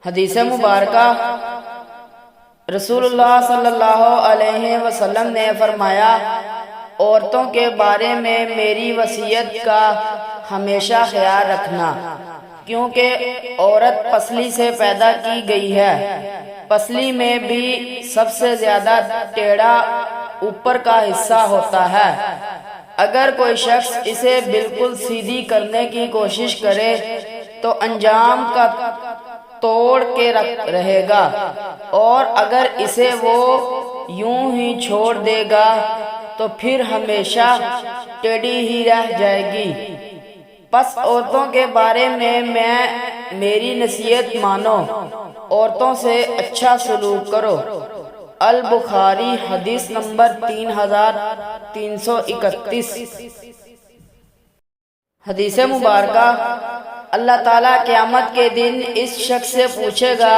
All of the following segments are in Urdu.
حدیث مبارکہ رسول اللہ صلی اللہ علیہ وسلم نے فرمایا، عورتوں کے بارے میں میری وصیت کا ہمیشہ خیال رکھنا، کیونکہ عورت پسلی سے پیدا کی گئی ہے۔ پسلی میں بھی سب سے زیادہ ٹیڑھا اوپر کا حصہ ہوتا ہے۔ اگر کوئی شخص اسے بالکل سیدھی کرنے کی کوشش کرے تو انجام کا توڑ کے رہے گا، اور اگر اسے وہ یوں ہی چھوڑ دے گا تو پھر ہمیشہ ٹیڑھی ہی رہ جائے گی۔ پس عورتوں کے بارے میں میری نصیحت مانو، عورتوں سے اچھا سلوک کرو۔ البخاری حدیث نمبر 3331۔ حدیث مبارکہ، اللہ تعالیٰ قیامت کے دن اس شخص سے پوچھے گا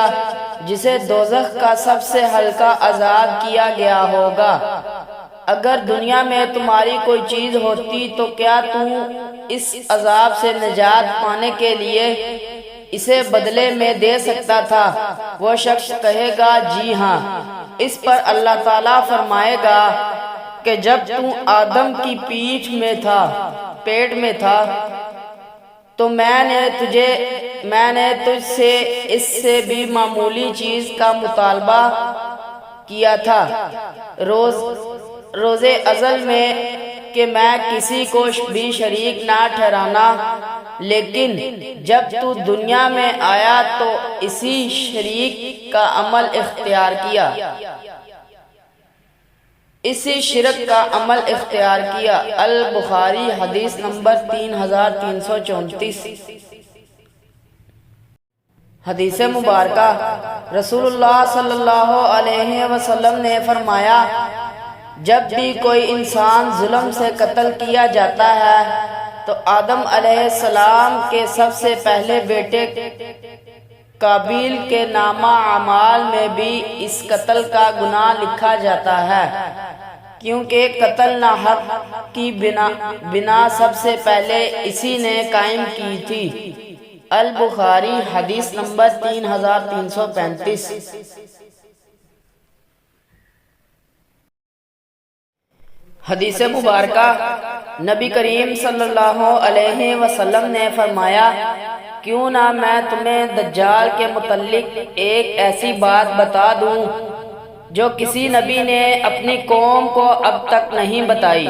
جسے دوزخ کا سب سے ہلکا عذاب کیا گیا ہوگا، اگر دنیا میں تمہاری کوئی چیز ہوتی تو کیا تم اس عذاب سے نجات پانے کے لیے اسے بدلے میں دے سکتا تھا؟ وہ شخص کہے گا جی ہاں۔ اس پر اللہ تعالیٰ فرمائے گا کہ جب تم آدم کی پیٹ میں تھا تو میں نے تجھ سے اس سے بھی معمولی چیز کا مطالبہ کیا تھا، روز ازل میں، کہ میں کسی کو بھی شریک نہ ٹھہرانا، لیکن جب تو دنیا میں آیا تو اسی شریک کا عمل اختیار کیا، اسی شرک کا عمل اختیار کیا۔ البخاری حدیث نمبر 3334۔ حدیث مبارکہ، رسول اللہ صلی اللہ علیہ وسلم نے فرمایا، جب بھی کوئی انسان ظلم سے قتل کیا جاتا ہے تو آدم علیہ السلام کے سب سے پہلے بیٹے قابیل کے نامہ اعمال میں بھی اس قتل کا گناہ لکھا جاتا ہے، کیونکہ قتل ناحق کی بنا سب سے پہلے اسی نے قائم کی تھی۔ البخاری حدیث نمبر 3335۔ حدیث مبارکہ، نبی کریم صلی اللہ علیہ وسلم نے فرمایا، کیوں نہ میں تمہیں دجال کے متعلق ایک ایسی بات بتا دوں جو کسی نبی نے اپنی قوم کو اب تک نہیں بتائی۔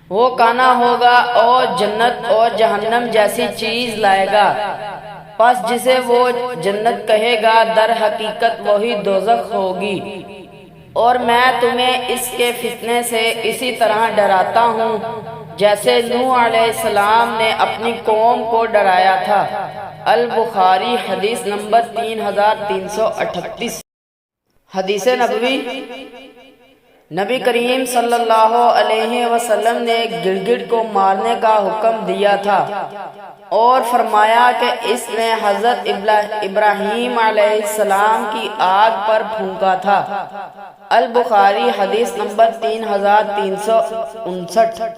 وہ کانا ہوگا اور جنت اور جہنم جیسی چیز لائے گا، پس جسے وہ جنت کہے گا در حقیقت وہی دوزخ ہوگی، اور میں تمہیں اس کے فتنے سے اسی طرح ڈراتا ہوں جیسے نوح علیہ السلام نے اپنی قوم کو ڈرایا تھا۔ البخاری حدیث نمبر 3338۔ حدیث نبوی، نبی کریم صلی اللہ علیہ وسلم نے گڑگڑ کو مارنے کا حکم دیا تھا اور فرمایا کہ اس نے حضرت ابراہیم علیہ السلام کی آگ پر پھونکا تھا۔ البخاری حدیث نمبر 3359۔